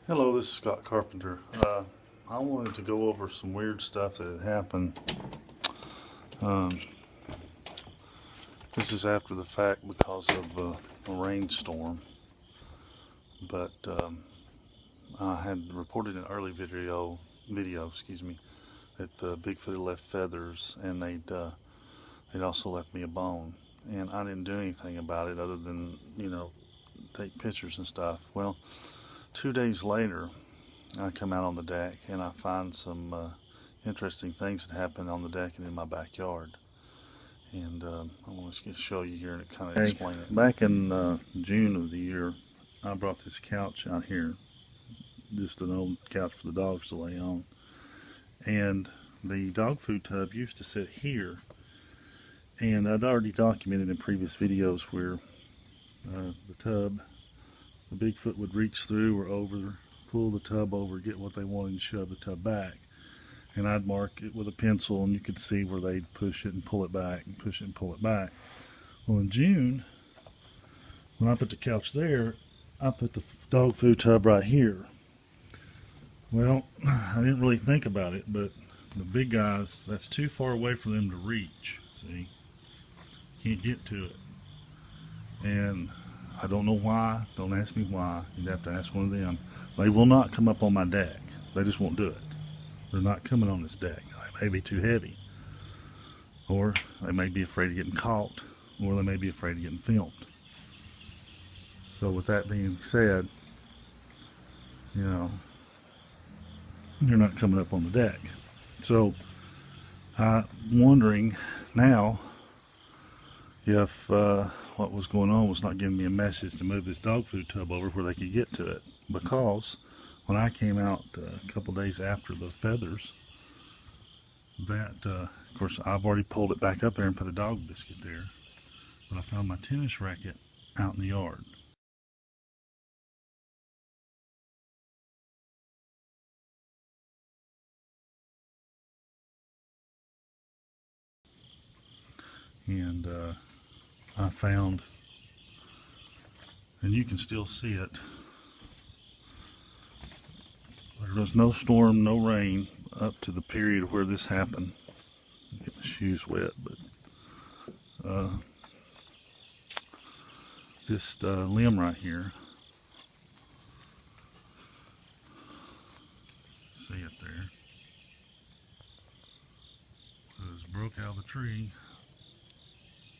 Hello, this is Scott Carpenter. I wanted to go over some weird stuff that had happened. Um, this is after the fact because of a rainstorm, but I had reported in an early video, that Bigfoot had left feathers, and they'd also left me a bone, and I didn't do anything about it other than take pictures and stuff. Well, 2 days later, I come out on the deck and I find some interesting things that happened on the deck and in my backyard. And I want to show you here and kind of explain it. Back in June of the year, I brought this couch out here, just an old couch for the dogs to lay on. And the dog food tub used to sit here. And I'd already documented in previous videos where the Bigfoot would reach through or over, pull the tub over, get what they wanted, and shove the tub back. And I'd mark it with a pencil, and you could see where they'd push it and pull it back, and push it and pull it back. Well, in June, when I put the couch there, I put the dog food tub right here. Well, I didn't really think about it, but the big guys, that's too far away for them to reach, see? Can't get to it. And I don't know why. Don't ask me why. You'd have to ask one of them. They will not come up on my deck. They just won't do it. They're not coming on this deck. They may be too heavy. Or they may be afraid of getting caught. Or they may be afraid of getting filmed. So with that being said, they're not coming up on the deck. So I'm wondering now if what was going on was not giving me a message to move this dog food tub over where they could get to it, because when I came out a couple days after the feathers, of course I've already pulled it back up there and put a dog biscuit there, but I found my tennis racket out in the yard. And I found, and you can still see it, there was no storm, no rain up to the period where this happened. Get my shoes wet, but this limb right here, see it there, was broke out of the tree,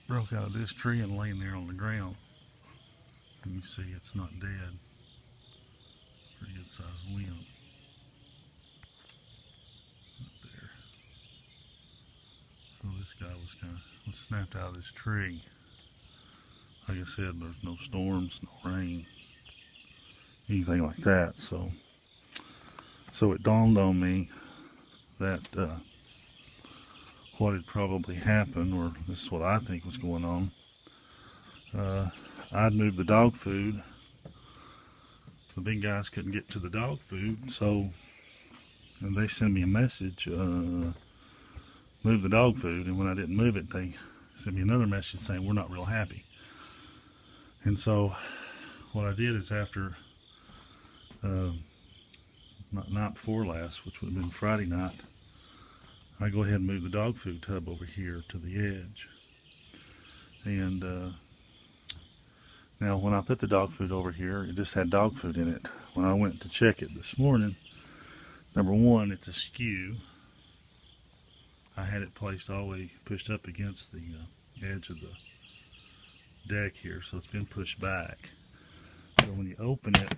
broke out of this tree and laying there on the ground. And you see it's not dead. Pretty good sized limb. Right there. So this guy was snapped out of this tree. Like I said, there's no storms, no rain, anything like that. So it dawned on me that what had probably happened, or this is what I think was going on. I'd moved the dog food. The big guys couldn't get to the dog food, so and they sent me a message, move the dog food, and when I didn't move it, they sent me another message saying we're not real happy. And so what I did is after night before last, which would have been Friday night, I go ahead and move the dog food tub over here to the edge. And now when I put the dog food over here, it just had dog food in it. When I went to check it this morning, number one, it's askew. I had it placed all the way pushed up against the edge of the deck here, so it's been pushed back. So when you open it,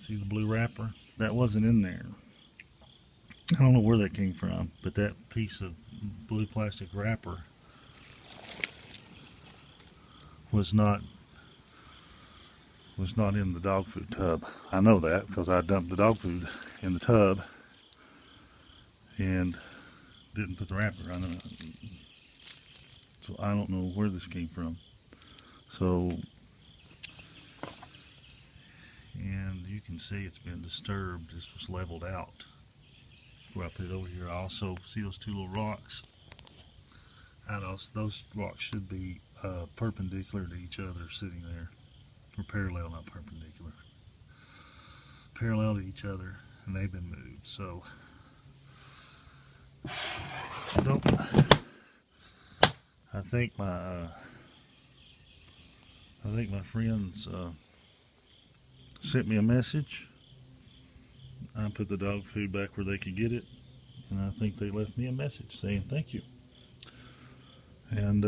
see the blue wrapper? That wasn't in there. I don't know where that came from, but that piece of blue plastic wrapper was not in the dog food tub. I know that because I dumped the dog food in the tub and didn't put the wrapper on it. So I don't know where this came from. So, and you can see it's been disturbed. This was leveled out where I put it over here. I also see those two little rocks. Those rocks should be perpendicular to each other sitting there, or parallel, not perpendicular. parallel to each other, and they've been moved. So I think my friends sent me a message. I put the dog food back where they could get it, and I think they left me a message saying thank you. And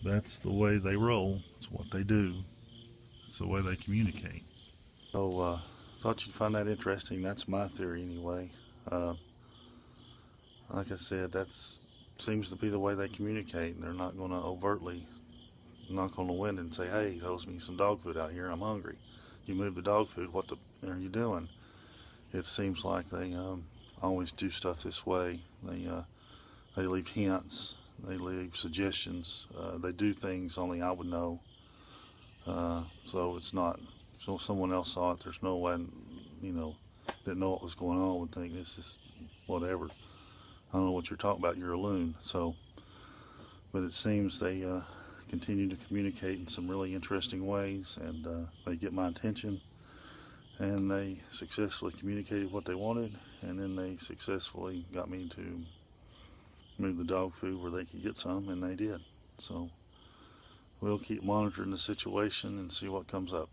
that's the way they roll. It's what they do. It's the way they communicate. So thought you'd find that interesting. That's my theory anyway. Like I said, that seems to be the way they communicate. They're not going to overtly knock on the window and say, hey, throws me some dog food out here, I'm hungry. You move the dog food, what the are you doing? It seems like they always do stuff this way. They leave hints, they leave suggestions, they do things only I would know. So it's not, so if someone else saw it, there's no way, didn't know what was going on, would think this is whatever. I don't know what you're talking about, you're a loon. So, but it seems they continue to communicate in some really interesting ways, and they get my attention, and they successfully communicated what they wanted, and then they successfully got me to move the dog food where they could get some, and they did. So we'll keep monitoring the situation and see what comes up.